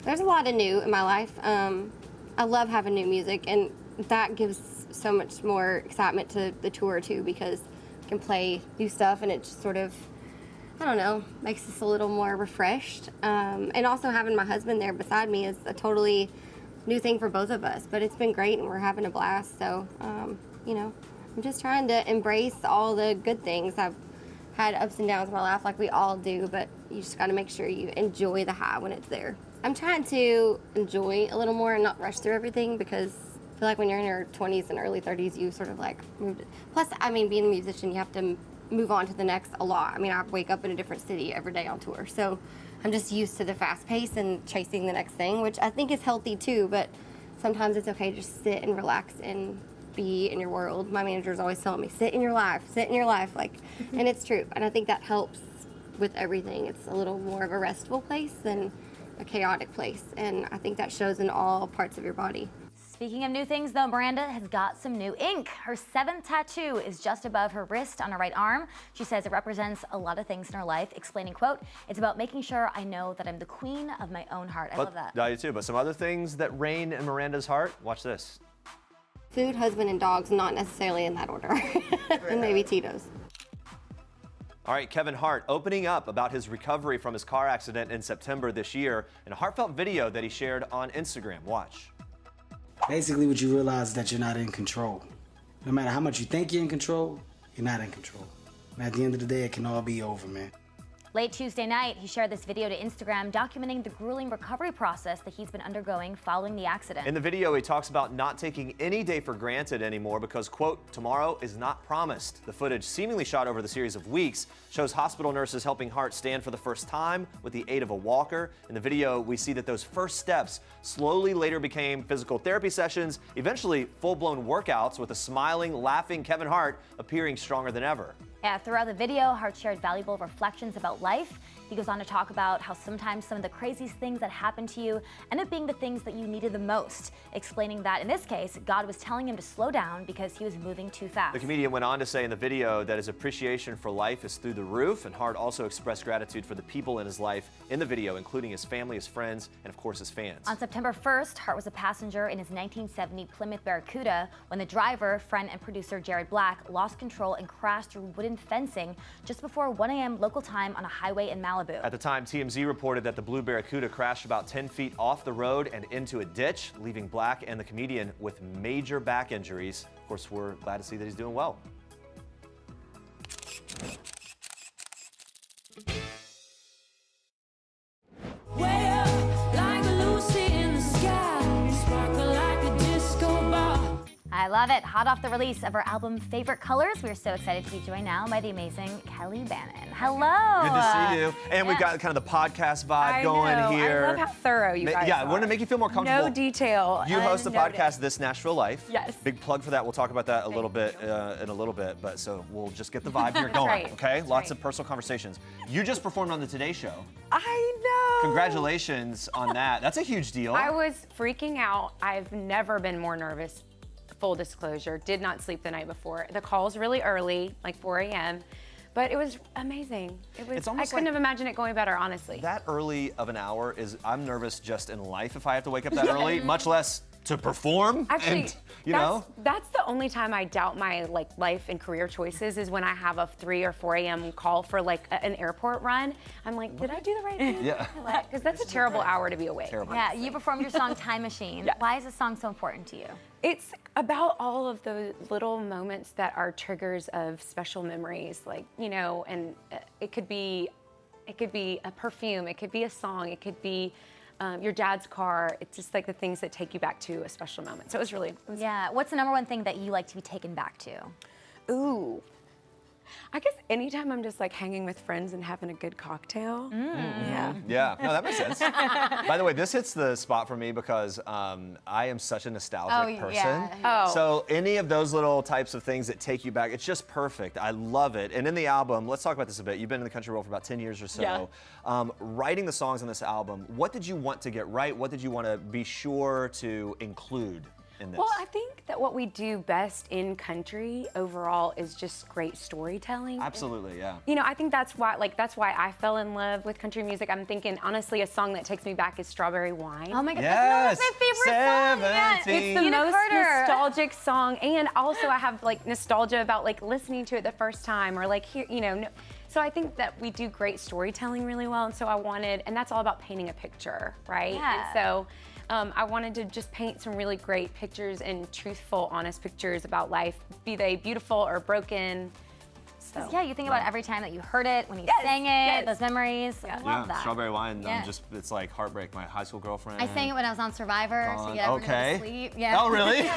There's a lot of new in my life. I love having new music, and that gives so much more excitement to the tour too, because I can play new stuff and it just sort of, I don't know, makes us a little more refreshed. And also having my husband there beside me is a totally new thing for both of us, but it's been great and we're having a blast. So, you know, I'm just trying to embrace all the good things. I've had ups and downs in my life like we all do, but you just got to make sure you enjoy the high when it's there. I'm trying to enjoy a little more and not rush through everything, because I feel like when you're in your 20s and early 30s, you sort of like moved. Plus, I mean, being a musician, you have to move on to the next a lot. I mean, I wake up in a different city every day on tour, so I'm just used to the fast pace and chasing the next thing, which I think is healthy too, but sometimes it's okay to just sit and relax and be in your world. My manager's always telling me, sit in your life, like, and it's true. And I think that helps with everything. It's a little more of a restful place than a chaotic place, and I think that shows in all parts of your body. Speaking of new things, though, Miranda has got some new ink. Her 7th tattoo is just above her wrist on her right arm. She says it represents a lot of things in her life, explaining, quote, "It's about making sure I know that I'm the queen of my own heart." I love that. I do too, but some other things that reign in Miranda's heart, watch this. Food, husband, and dogs, not necessarily in that order. And maybe Tito's. All right, Kevin Hart opening up about his recovery from his car accident in September this year in a heartfelt video that he shared on Instagram. Watch. Basically, what you realize is that you're not in control. No matter how much you think you're in control, you're not in control. And at the end of the day, it can all be over, man. Late Tuesday night, he shared this video to Instagram documenting the grueling recovery process that he's been undergoing following the accident. In the video, he talks about not taking any day for granted anymore because, quote, "Tomorrow is not promised." The footage, seemingly shot over the series of weeks, shows hospital nurses helping Hart stand for the first time with the aid of a walker. In the video, we see that those first steps slowly later became physical therapy sessions, eventually full-blown workouts with a smiling, laughing Kevin Hart appearing stronger than ever. Yeah, throughout the video, Hart shared valuable reflections about life. He goes on to talk about how sometimes some of the craziest things that happen to you end up being the things that you needed the most, explaining that in this case, God was telling him to slow down because he was moving too fast. The comedian went on to say in the video that his appreciation for life is through the roof, and Hart also expressed gratitude for the people in his life in the video, including his family, his friends, and of course his fans. On September 1st, Hart was a passenger in his 1970 Plymouth Barracuda when the driver, friend and producer Jared Black, lost control and crashed through wooden fencing just before 1 a.m. local time on a highway in Malibu. At the time, TMZ reported that the Blue Barracuda crashed about 10 feet off the road and into a ditch, leaving Black and the comedian with major back injuries. Of course, we're glad to see that he's doing well. I love it. Hot off the release of her album Favorite Colors, we're so excited to be joined now by the amazing Kelly Bannon. Hello. Good to see you. And we've got kind of the podcast vibe going here. I love how thorough you guys Yeah, are. I want to make you feel more comfortable. No detail. You host the unnoted. podcast This Nashville Life. Yes. Big plug for that. We'll talk about that a little bit in a little bit. But so we'll just get the vibe here That's going. right. Okay. That's Lots right. of personal conversations. You just performed on the Today Show. I know. Congratulations on that. That's a huge deal. I was freaking out. I've never been more nervous. Full disclosure, did not sleep the night before. The call's really early, like 4 a.m. But it was amazing. It's I almost couldn't like have imagined it going better, honestly. that early of an hour is, I'm nervous just in life if I have to wake up that early, much less to perform. Actually, and, you know? that's the only time I doubt my life and career choices is when I have a 3 or 4 a.m. call for an airport run. I'm like, did I do the right thing? Yeah. Because that's a terrible hour to be awake. Yeah, you performed your song Time Machine. Why is this song so important to you? It's about all of those little moments that are triggers of special memories, and it could be a perfume, it could be a song, it could be your dad's car. It's just like the things that take you back to a special moment. So it was Yeah. What's the number one thing that you like to be taken back to? Ooh. I guess anytime I'm just hanging with friends and having a good cocktail. Yeah. Yeah, no, that makes sense. By the way, this hits the spot for me because I am such a nostalgic person. Yeah. So any of those little types of things that take you back, it's just perfect. I love it. And in the album, let's talk about this a bit. You've been in the country world for about 10 years or so. Yeah. Writing the songs on this album, what did you want to get right? What did you want to be sure to include in this? Well, I think that what we do best in country overall is just great storytelling. Absolutely, yeah. I think that's why I fell in love with country music. I'm thinking, honestly, a song that takes me back is Strawberry Wine. Oh my God, Yes. that's my favorite song. Yeah. It's the most nostalgic song, and also I have nostalgia about listening to it the first time or So I think that we do great storytelling really well, and so and that's all about painting a picture, right? Yeah. And so I wanted to just paint some really great pictures and truthful, honest pictures about life, be they beautiful or broken. So. Yeah, you think about every time that you heard it, when you sang it, those memories. I love that. Strawberry Wine, it's like heartbreak. My high school girlfriend. I sang it when I was on Survivor, so you never go to sleep. Yeah. Oh, really?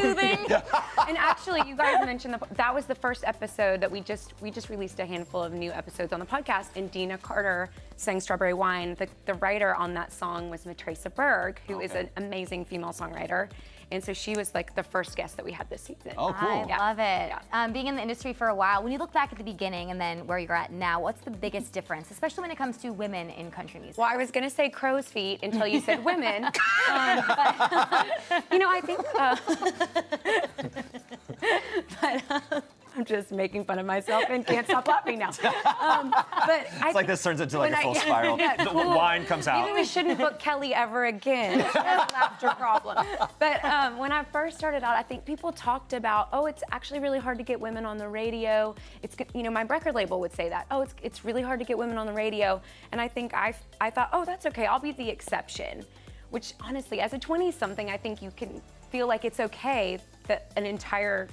Soothing. And actually, you guys mentioned that was the first episode that we just released a handful of new episodes on the podcast, and Dina Carter sang Strawberry Wine. The writer on that song was Theresa Berg, who is an amazing female songwriter. And so she was the first guest that we had this season. Oh, cool. I love it. Yeah. Being in the industry for a while, when you look back at the beginning and then where you're at now, what's the biggest difference, especially when it comes to women in country music? Well, I was going to say crow's feet until you said women. But, I think... I'm just making fun of myself and can't stop laughing now. But it's like this turns into a full spiral. The wine comes out. Maybe we shouldn't book Kelly ever again. She has a laughter problem. But when I first started out, I think people talked about, it's actually really hard to get women on the radio. It's, my record label would say that. It's really hard to get women on the radio. And I think I thought, that's okay. I'll be the exception. Which honestly, as a 20-something, I think you can feel like it's okay that an entire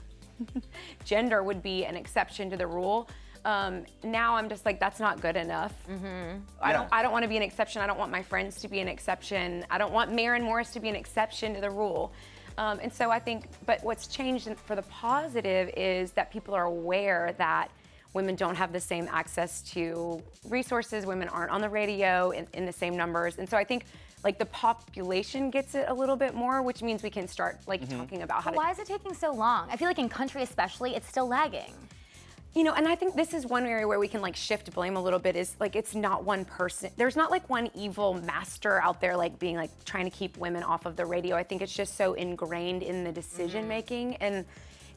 gender would be an exception to the rule. Now I'm just that's not good enough. Mm-hmm. I don't want to be an exception. I don't want my friends to be an exception. I don't want Maren Morris to be an exception to the rule. And so I think, but what's changed for the positive is that people are aware that women don't have the same access to resources. Women aren't on the radio in the same numbers. And so I think the population gets it a little bit more, which means we can start talking about how to... Why is it taking so long? I feel like in country especially, it's still lagging. And I think this is one area where we can shift blame a little bit is it's not one person. There's not one evil master out there being trying to keep women off of the radio. I think it's just so ingrained in the decision making and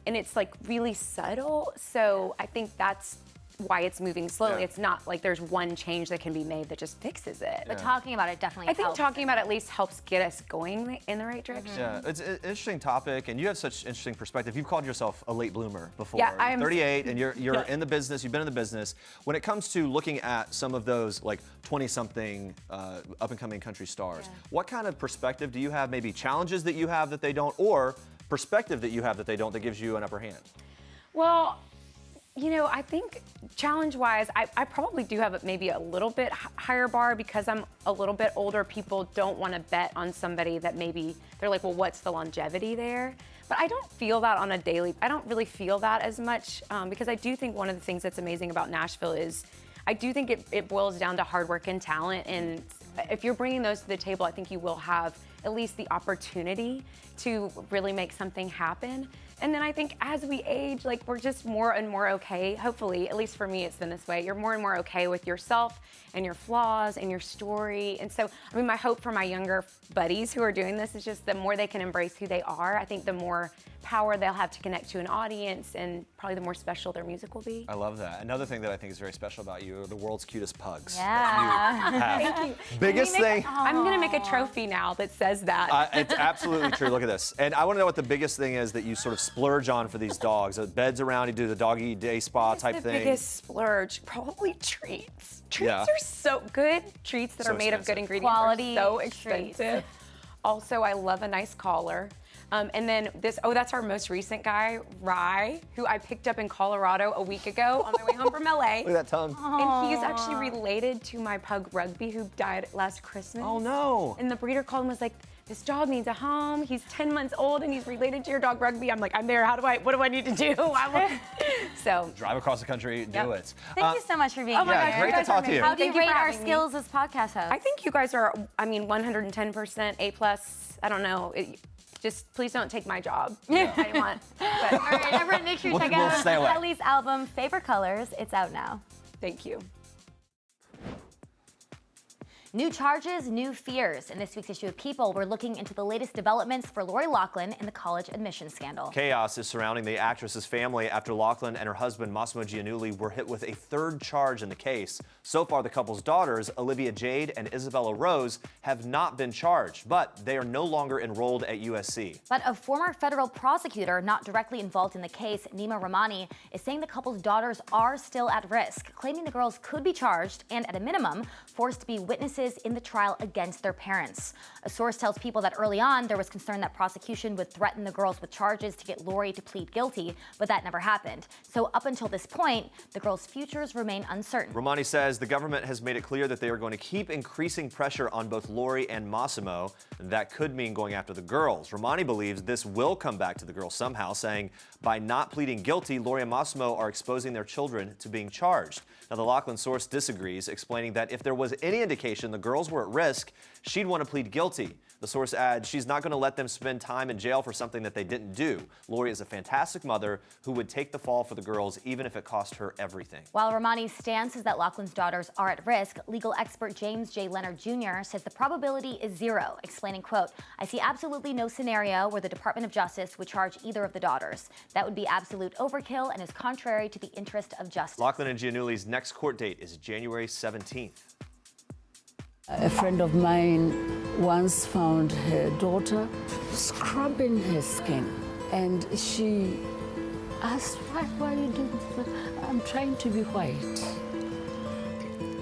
it's really subtle. So I think that's why it's moving slowly. Yeah. It's not there's one change that can be made that just fixes it. But talking about it definitely helps. I think talking about it at least helps get us going in the right direction. Yeah, it's an interesting topic, and you have such interesting perspective. You've called yourself a late bloomer before. Yeah, I'm 38, and you're in the business. You've been in the business. When it comes to looking at some of those 20-something up-and-coming country stars, what kind of perspective do you have? Maybe challenges that you have that they don't, or perspective that you have that they don't that gives you an upper hand? Well, I think challenge-wise, I probably do have maybe a little bit higher bar because I'm a little bit older. People don't want to bet on somebody that maybe they're well, what's the longevity there? But I don't feel that on a daily, I don't really feel that as much because I do think one of the things that's amazing about Nashville is I do think it boils down to hard work and talent. And if you're bringing those to the table, I think you will have at least the opportunity to really make something happen. And then I think as we age, like we're just more and more okay. Hopefully, at least for me, it's been this way. You're more and more okay with yourself and your flaws and your story. And so, I mean, my hope for my younger buddies who are doing this is just the more they can embrace who they are, I think the more power they'll have to connect to an audience and probably the more special their music will be. I love that. Another thing that I think is very special about you are the world's cutest pugs. Yeah. Thank you. Biggest thing. I'm going to make a trophy now that says that. It's absolutely true. Look at this. And I want to know what the biggest thing is that you sort of splurge on for these dogs. Beds around, you do the doggy day spa type the thing. biggest splurge, probably treats. Treats Yeah. are so good. Treats that So are made of expensive. good ingredients Quality are so treats. expensive. Also, I love a nice collar. And then that's our most recent guy, Rye, who I picked up in Colorado a week ago on my way home from LA. Look at that tongue. And he's actually related to my pug Rugby, who died last Christmas. Oh no. And the breeder called and was like, this dog needs a home. He's 10 months old and he's related to your dog Rugby. I'm like, I'm there. What do I need to do? So Drive across the country, do it. Thank you so much for being Oh my here. gosh, great to talk to you. How do you Thank you rate for our having me. skills as podcast hosts? I think you guys are, 110% A+. I don't know. Just please don't take my job. I want. But, All right, everyone, make sure you check We'll stay out away. Kelly's album, Favorite Colors. It's out now. thank you. New charges, new fears. In this week's issue of People, we're looking into the latest developments for Loughlin in the college admissions scandal. Chaos is surrounding the actress's family after Loughlin and her husband, Massimo Giannulli, were hit with a third charge in the case. So far, the couple's daughters, Olivia Jade and Isabella Rose, have not been charged, but they are no longer enrolled at USC. But a former federal prosecutor not directly involved in the case, Nima Rahmani, is saying the couple's daughters are still at risk, claiming the girls could be charged and, at a minimum, forced to be witnesses in the trial against their parents. A source tells People that early on there was concern that prosecution would threaten the girls with charges to get Lori to plead guilty, but that never happened. So up until this point, the girls' futures remain uncertain. Rahmani says the government has made it clear that they are going to keep increasing pressure on both Lori and Massimo. That could mean going after the girls. Rahmani believes this will come back to the girls somehow, saying by not pleading guilty, Lori and Massimo are exposing their children to being charged. Now, the Loughlin source disagrees, explaining that if there was any indication the girls were at risk, she'd want to plead guilty. The source adds she's not going to let them spend time in jail for something that they didn't do. Lori is a fantastic mother who would take the fall for the girls, even if it cost her everything. While Rahmani's stance is that Loughlin's daughters are at risk, legal expert James J. Leonard Jr. says the probability is zero, explaining, quote, I see absolutely no scenario where the Department of Justice would charge either of the daughters. That would be absolute overkill and is contrary to the interest of justice. Loughlin and Giannulli's next court date is January 17th. A friend of mine once found her daughter scrubbing her skin, and she asked, why are you doing this? I'm trying to be white.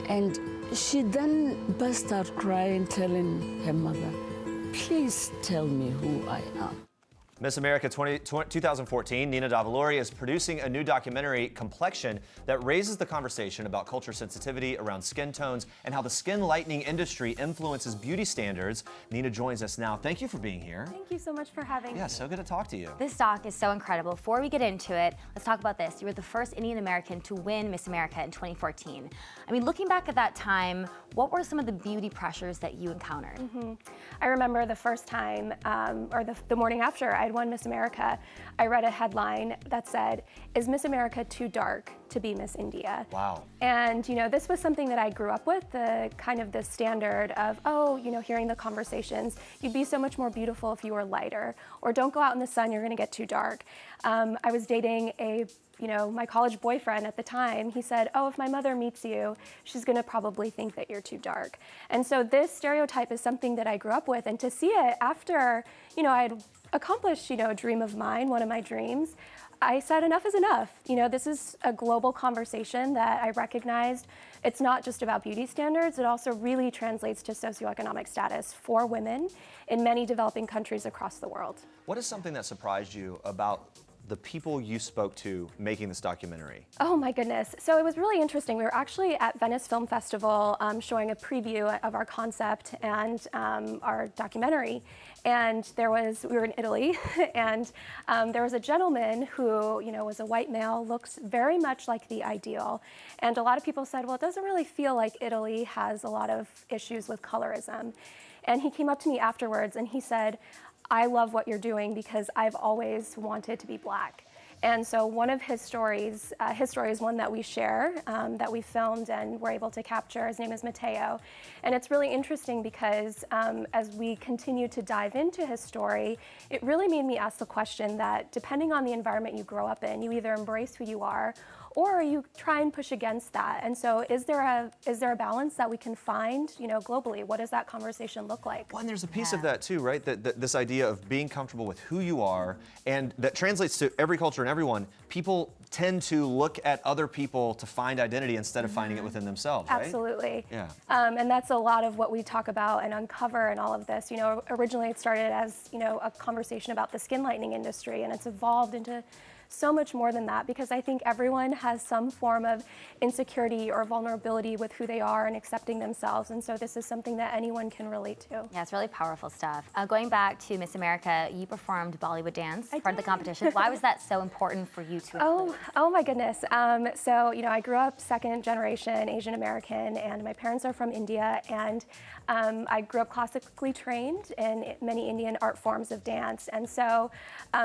And she then burst out crying, telling her mother, please tell me who I am. Miss America 2014, Nina Davuluri is producing a new documentary, Complexion, that raises the conversation about culture sensitivity around skin tones and how the skin lightening industry influences beauty standards. Nina joins us now. Thank you for being here. Thank you so much for having me. Yeah, so good to talk to you. This doc is so incredible. Before we get into it, let's talk about this. You were the first Indian American to win Miss America in 2014. I mean, looking back at that time, what were some of the beauty pressures that you encountered? I remember the first time, or the morning after I'd won Miss America, I read a headline that said, is Miss America too dark to be Miss India? Wow. And, you know, this was something that I grew up with, the kind of the standard of, oh, you know, hearing the conversations, you'd be so much more beautiful if you were lighter, or don't go out in the sun, you're gonna get too dark. I was dating my college boyfriend at the time. He said, oh, if my mother meets you, she's gonna probably think that you're too dark. And so this stereotype is something that I grew up with, and to see it after, you know, I'd accomplished, a dream of mine, one of my dreams, I said enough is enough. You know, this is a global conversation that I recognized. It's not just about beauty standards, it also really translates to socioeconomic status for women in many developing countries across the world. What is something that surprised you about the people you spoke to making this documentary? Oh my goodness. So it was really interesting. We were actually at Venice Film Festival showing a preview of our concept and our documentary. And we were in Italy, and there was a gentleman who, was a white male, looks very much like the ideal. And a lot of people said, well, it doesn't really feel like Italy has a lot of issues with colorism. And he came up to me afterwards and he said, I love what you're doing because I've always wanted to be Black. And so one of his stories is one that we share, that we filmed and were able to capture. His name is Mateo. And it's really interesting because as we continue to dive into his story, it really made me ask the question that depending on the environment you grow up in, you either embrace who you are or you try and push against that. And so is there a balance that we can find, globally? What does that conversation look like? Well, and there's a piece of that too, right? That this idea of being comfortable with who you are, and that translates to every culture and everyone. People tend to look at other people to find identity instead of finding it within themselves, right? Absolutely. Yeah. And that's a lot of what we talk about and uncover in all of this. Originally it started as, a conversation about the skin lightening industry, and it's evolved into so much more than that, because I think everyone has some form of insecurity or vulnerability with who they are and accepting themselves. And so this is something that anyone can relate to. Yeah, it's really powerful stuff. Going back to Miss America, you performed Bollywood dance, part of the competition. Why was that so important for you to include? Oh my goodness. So, I grew up second generation Asian American, and my parents are from India, and I grew up classically trained in many Indian art forms of dance. And so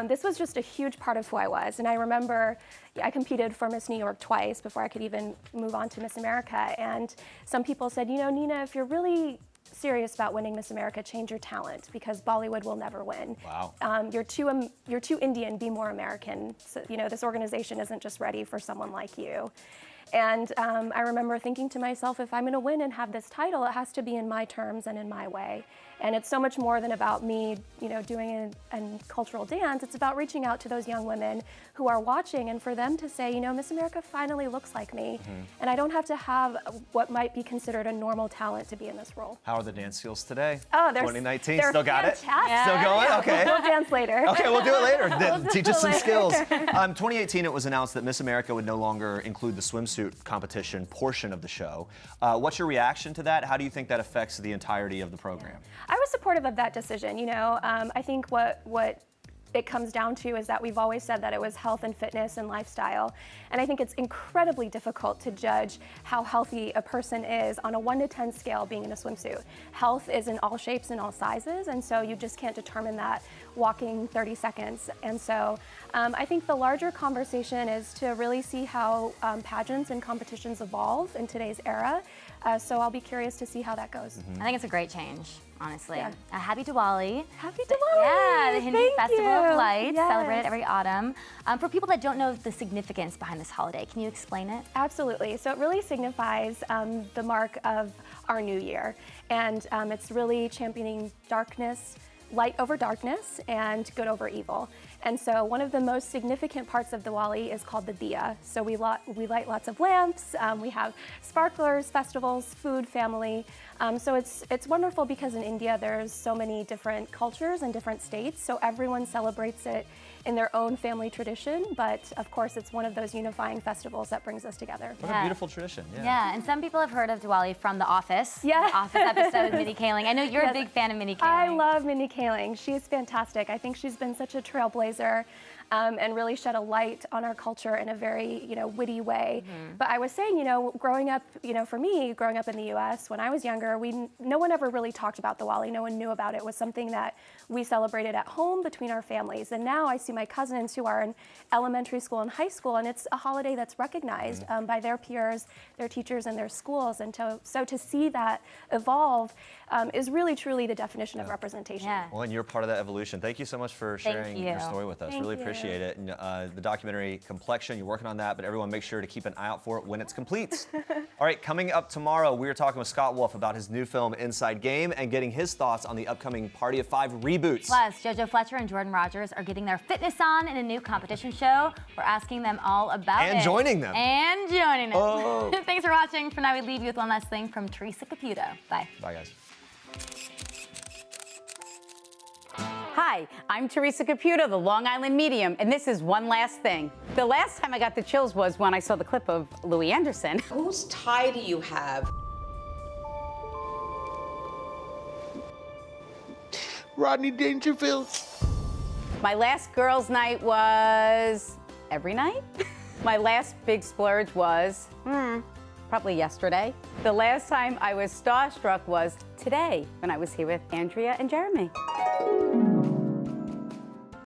this was just a huge part of who I was. And I remember I competed for Miss New York twice before I could even move on to Miss America. And some people said, Nina, if you're really serious about winning Miss America, change your talent, because Bollywood will never win. Wow. You're too Indian, be more American. So, this organization isn't just ready for someone like you. And I remember thinking to myself, if I'm going to win and have this title, it has to be in my terms and in my way. And it's so much more than about me, doing a cultural dance. It's about reaching out to those young women who are watching, and for them to say, Miss America finally looks like me. And I don't have to have what might be considered a normal talent to be in this role. How are the dance skills today? Oh, 2019, they're still got fantastic. it? Still going? Okay. We'll dance later. Okay, we'll do it later. Teach us some later. skills. 2018, it was announced that Miss America would no longer include the swimsuit competition portion of the show. What's your reaction to that? How do you think that affects the entirety of the program? I was supportive of that decision. I think what it comes down to is that we've always said that it was health and fitness and lifestyle. And I think it's incredibly difficult to judge how healthy a person is on a 1 to 10 scale being in a swimsuit. Health is in all shapes and all sizes, and so you just can't determine that walking 30 seconds. And so I think the larger conversation is to really see how pageants and competitions evolve in today's era. So I'll be curious to see how that goes. I think it's a great change, honestly. Yeah. Happy Diwali. Happy Diwali! Yeah, the Hindi Thank Festival you. of Lights, Yes. celebrated every autumn. For people that don't know the significance behind this holiday, can you explain it? Absolutely. So it really signifies the mark of our new year. And it's really championing light over darkness, and good over evil. And so one of the most significant parts of Diwali is called the diya. So we light lots of lamps, we have sparklers, festivals, food, family. So it's wonderful because in India there's so many different cultures and different states, so everyone celebrates it in their own family tradition, but of course it's one of those unifying festivals that brings us together. What a beautiful tradition. Yeah, and some people have heard of Diwali from The Office. Yeah. The Office episode with Mindy Kaling. I know you're a big fan of Mindy Kaling. I love Mindy Kaling. She's fantastic. I think she's been such a trailblazer. And really shed a light on our culture in a very, witty way. But I was saying, growing up, for me, growing up in the U.S., when I was younger, no one ever really talked about Diwali. No one knew about it. It was something that we celebrated at home between our families. And now I see my cousins who are in elementary school and high school, and it's a holiday that's recognized by their peers, their teachers, and their schools. And so to see that evolve is really, truly the definition of representation. Yeah. Well, and you're part of that evolution. Thank you so much for sharing your story with us. Thank Really you. appreciate it. And the documentary Complexion, you're working on that, but everyone make sure to keep an eye out for it when it's complete. All right, coming up tomorrow, we're talking with Scott Wolf about his new film Inside Game and getting his thoughts on the upcoming Party of Five reboots. Plus, JoJo Fletcher and Jordan Rogers are getting their fitness on in a new competition show. We're asking them all about it. And joining them. And joining them. Oh. Thanks for watching. For now, we leave you with one last thing from Theresa Caputo. Bye. Bye, guys. Hi, I'm Theresa Caputo, the Long Island medium, and this is one last thing. The last time I got the chills was when I saw the clip of Louis Anderson. Whose tie do you have? Rodney Dangerfield. My last girls' night was every night. My last big splurge was, probably yesterday. The last time I was starstruck was today when I was here with Andrea and Jeremy.